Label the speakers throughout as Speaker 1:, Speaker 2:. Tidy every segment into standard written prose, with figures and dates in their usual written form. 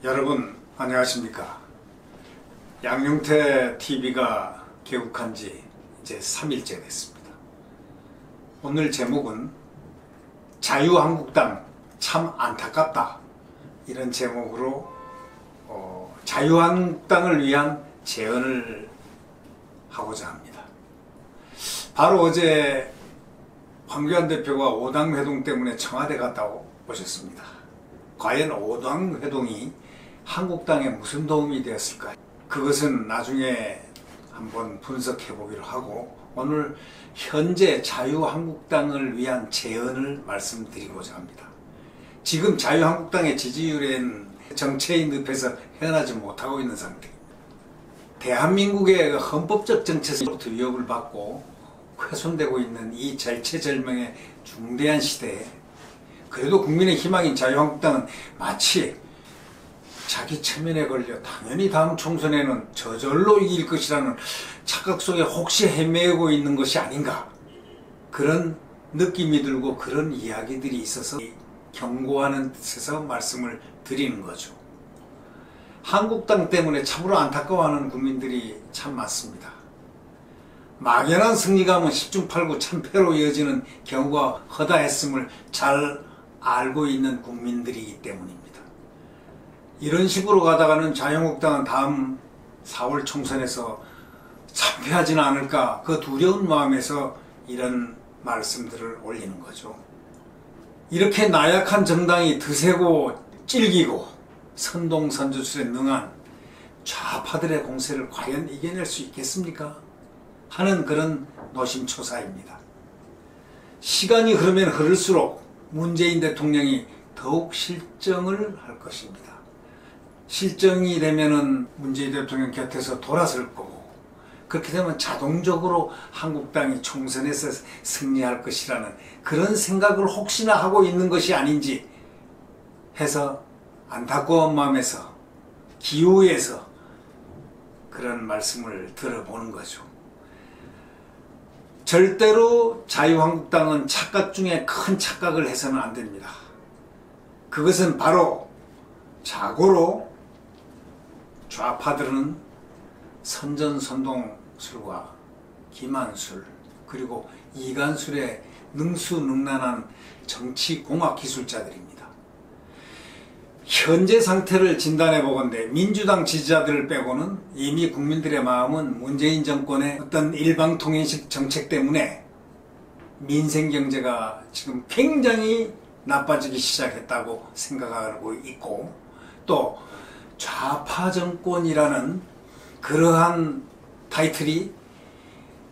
Speaker 1: 여러분 안녕하십니까. 양용태 TV가 개국한 지 이제 3일째 됐습니다. 오늘 제목은 자유한국당 참 안타깝다, 이런 제목으로 자유한국당을 위한 제언을 하고자 합니다. 바로 어제 황교안 대표가 5당 회동 때문에 청와대 갔다 오셨습니다. 과연 5당 회동이 한국당에 무슨 도움이 되었을까? 그것은 나중에 한번 분석해 보기로 하고, 오늘 현재 자유한국당을 위한 제언을 말씀드리고자 합니다. 지금 자유한국당의 지지율은 정체인 늪에서 헤어나지 못하고 있는 상태입니다. 대한민국의 헌법적 정체성으로부터 위협을 받고 훼손되고 있는 이 절체절명의 중대한 시대에 그래도 국민의 희망인 자유한국당은 마치 자기 체면에 걸려 당연히 다음 총선에는 저절로 이길 것이라는 착각 속에 혹시 헤매고 있는 것이 아닌가, 그런 느낌이 들고 그런 이야기들이 있어서 경고하는 뜻에서 말씀을 드리는 거죠. 한국당 때문에 참으로 안타까워하는 국민들이 참 많습니다. 막연한 승리감은 10중 8구 참패로 이어지는 경우가 허다했음을 잘 알고 있는 국민들이기 때문입니다. 이런 식으로 가다가는 자유한국당은 다음 4월 총선에서 참패하지는 않을까, 그 두려운 마음에서 이런 말씀들을 올리는 거죠. 이렇게 나약한 정당이 드세고 찔기고 선동선저술에 능한 좌파들의 공세를 과연 이겨낼 수 있겠습니까? 하는 그런 노심초사입니다. 시간이 흐르면 흐를수록 문재인 대통령이 더욱 실정을 할 것입니다. 실정이 되면은 문재인 대통령 곁에서 돌아설 거고, 그렇게 되면 자동적으로 한국당이 총선에서 승리할 것이라는 그런 생각을 혹시나 하고 있는 것이 아닌지 해서 안타까운 마음에서 기우에서 그런 말씀을 들어보는 거죠. 절대로 자유한국당은 착각 중에 큰 착각을 해서는 안 됩니다. 그것은 바로 자고로 좌파들은 선전선동술과 기만술 그리고 이간술에 능수능란한 정치공학 기술자들입니다. 현재 상태를 진단해 보건대 민주당 지지자들을 빼고는 이미 국민들의 마음은 문재인 정권의 어떤 일방통행식 정책 때문에 민생경제가 지금 굉장히 나빠지기 시작했다고 생각하고 있고, 또 좌파 정권이라는 그러한 타이틀이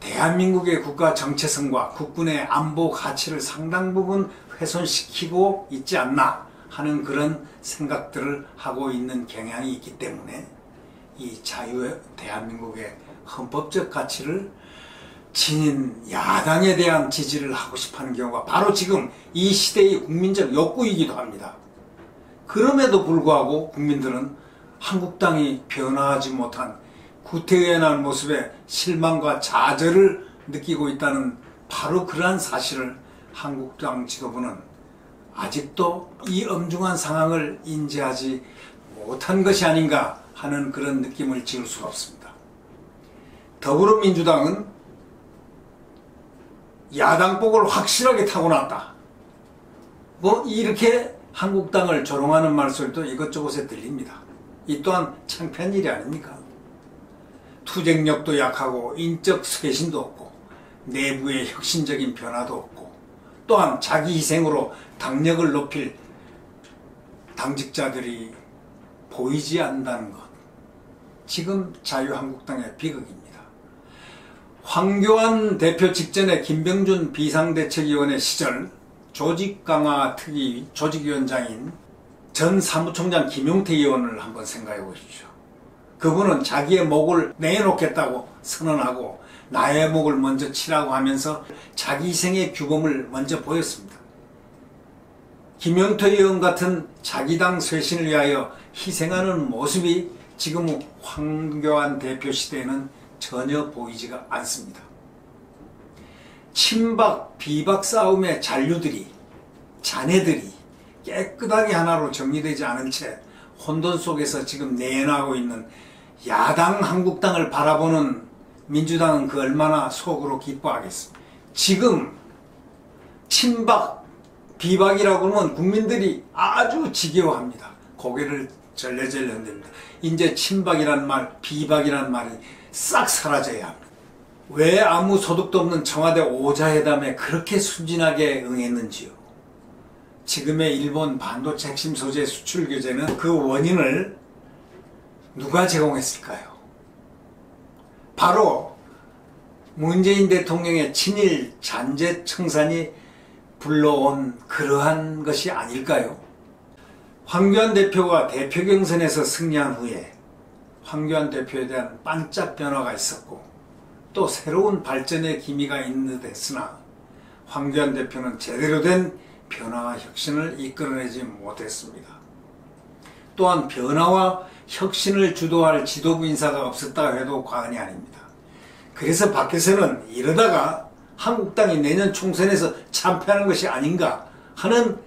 Speaker 1: 대한민국의 국가 정체성과 국군의 안보 가치를 상당 부분 훼손시키고 있지 않나 하는 그런 생각들을 하고 있는 경향이 있기 때문에 이 대한민국의 헌법적 가치를 지닌 야당에 대한 지지를 하고 싶어하는 경우가 바로 지금 이 시대의 국민적 욕구이기도 합니다. 그럼에도 불구하고 국민들은 한국당이 변화하지 못한 구태의연한 모습에 실망과 좌절을 느끼고 있다는 바로 그러한 사실을 한국당 지도부는 아직도 이 엄중한 상황을 인지하지 못한 것이 아닌가 하는 그런 느낌을 지울 수가 없습니다. 더불어민주당은 야당복을 확실하게 타고났다, 뭐 이렇게 한국당을 조롱하는 말소리도 이것저것에 들립니다. 이 또한 창피한 일이 아닙니까? 투쟁력도 약하고 인적 쇄신도 없고 내부의 혁신적인 변화도 없고, 또한 자기 희생으로 당력을 높일 당직자들이 보이지 않는다는 것, 지금 자유한국당의 비극입니다. 황교안 대표 직전에 김병준 비상대책위원회 시절 조직강화특위 조직위원장인 전 사무총장 김용태 의원을 한번 생각해 보십시오. 그분은 자기의 목을 내놓겠다고 선언하고 나의 목을 먼저 치라고 하면서 자기 희생의 규범을 먼저 보였습니다. 김용태 의원 같은 자기 당 쇄신을 위하여 희생하는 모습이 지금 황교안 대표 시대에는 전혀 보이지가 않습니다. 친박 비박 싸움의 잔류들이, 자네들이 깨끗하게 하나로 정리되지 않은 채 혼돈 속에서 지금 내연하고 있는 야당 한국당을 바라보는 민주당은 그 얼마나 속으로 기뻐하겠습니까? 지금 친박, 비박이라고 하면 국민들이 아주 지겨워합니다. 고개를 절레절레 흔듭니다. 이제 친박이란 말, 비박이란 말이 싹 사라져야 합니다. 왜 아무 소득도 없는 청와대 오자회담에 그렇게 순진하게 응했는지요? 지금의 일본 반도체 핵심 소재 수출 규제는 그 원인을 누가 제공했을까요? 바로 문재인 대통령의 친일 잔재 청산이 불러온 그러한 것이 아닐까요? 황교안 대표가 대표 경선에서 승리한 후에 황교안 대표에 대한 반짝 변화가 있었고 또 새로운 발전의 기미가 있는 듯 했으나 황교안 대표는 제대로 된 변화와 혁신을 이끌어내지 못했습니다. 또한 변화와 혁신을 주도할 지도부 인사가 없었다 해도 과언이 아닙니다. 그래서 밖에서는 이러다가 한국당이 내년 총선에서 참패하는 것이 아닌가 하는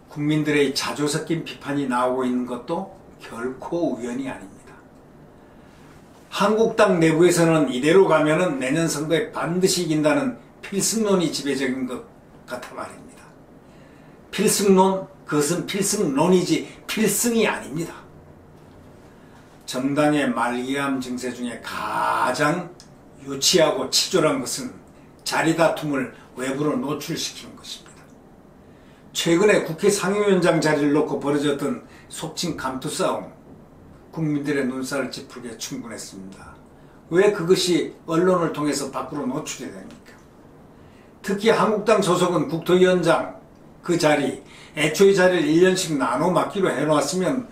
Speaker 1: 국민들의 자조 섞인 비판이 나오고 있는 것도 결코 우연이 아닙니다. 한국당 내부에서는 이대로 가면은 내년 선거에 반드시 이긴다는 필승론이 지배적인 것 같아 말입니다. 필승론, 그것은 필승론이지 필승이 아닙니다. 정당의 말기암 증세 중에 가장 유치하고 치졸한 것은 자리다툼을 외부로 노출시키는 것입니다. 최근에 국회 상임위원장 자리를 놓고 벌어졌던 속칭 감투싸움, 국민들의 눈살을 찌푸리기에 충분했습니다. 왜 그것이 언론을 통해서 밖으로 노출이 됩니까? 특히 한국당 소속은 국토위원장 그 자리, 애초에 자리를 1년씩 나눠 맡기로 해놓았으면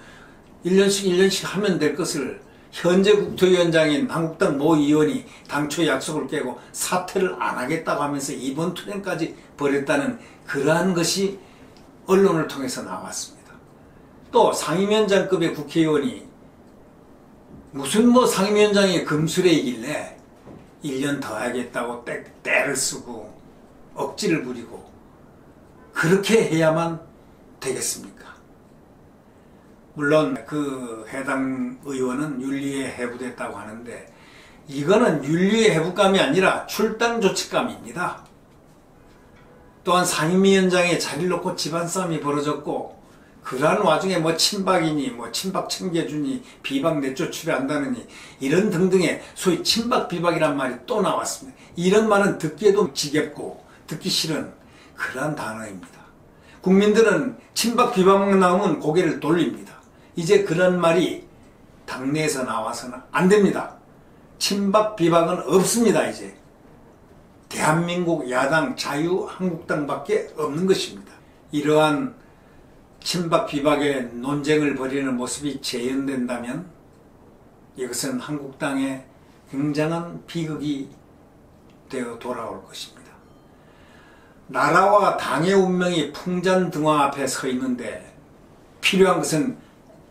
Speaker 1: 1년씩 하면 될 것을 현재 국토위원장인 한국당 모 의원이 당초 약속을 깨고 사퇴를 안 하겠다고 하면서 이번 투쟁까지 벌였다는 그러한 것이 언론을 통해서 나왔습니다. 또 상임위원장급의 국회의원이 무슨 상임위원장이 금수레이길래 1년 더 하겠다고 때를 쓰고 억지를 부리고 그렇게 해야만 되겠습니까? 물론 그 해당 의원은 윤리에 해부됐다고 하는데 이거는 윤리의 해부감이 아니라 출당 조치감입니다. 또한 상임위원장의 자리를 놓고 집안싸움이 벌어졌고 그러한 와중에 친박이니 친박 챙겨주니 비박 내쫓으려 한다느니 이런 등등의 소위 친박 비박이란 말이 또 나왔습니다. 이런 말은 듣기에도 지겹고 듣기 싫은 그러한 단어입니다. 국민들은 친박 비박만 나오면 고개를 돌립니다. 이제 그런 말이 당내에서 나와서는 안 됩니다. 친박 비박은 없습니다. 이제 대한민국 야당 자유한국당밖에 없는 것입니다. 이러한 친박 비박의 논쟁을 벌이는 모습이 재현된다면 이것은 한국당의 굉장한 비극이 되어 돌아올 것입니다. 나라와 당의 운명이 풍잔등화 앞에 서 있는데 필요한 것은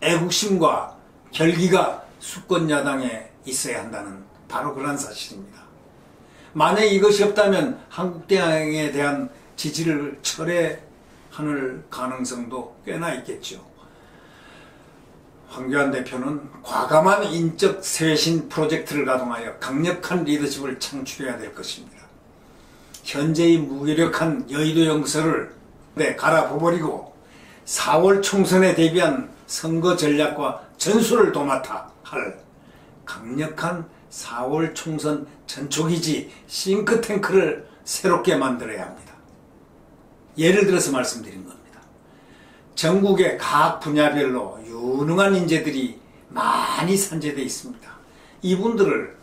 Speaker 1: 애국심과 결기가 수권 야당에 있어야 한다는 바로 그런 사실입니다. 만약 이것이 없다면 한국당에 대한 지지를 철회하는 가능성도 꽤나 있겠죠. 황교안 대표는 과감한 인적 쇄신 프로젝트를 가동하여 강력한 리더십을 창출해야 될 것입니다. 현재의 무기력한 여의도 연구소를 갈아버리고 4월 총선에 대비한 선거 전략과 전술을 도맡아 할 강력한 4월 총선 전초기지 싱크탱크를 새롭게 만들어야 합니다. 예를 들어서 말씀드린 겁니다. 전국의 각 분야별로 유능한 인재들이 많이 산재되어 있습니다. 이분들을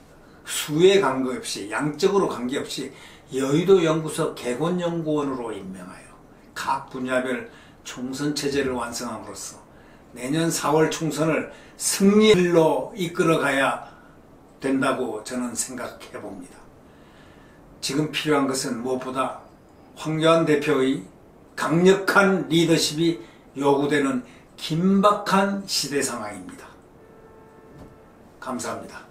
Speaker 1: 수에 관계없이 양적으로 관계없이 여의도 연구소 개건연구원으로 임명하여 각 분야별 총선 체제를 완성함으로써 내년 4월 총선을 승리로 이끌어가야 된다고 저는 생각해 봅니다. 지금 필요한 것은 무엇보다 황교안 대표의 강력한 리더십이 요구되는 긴박한 시대 상황입니다. 감사합니다.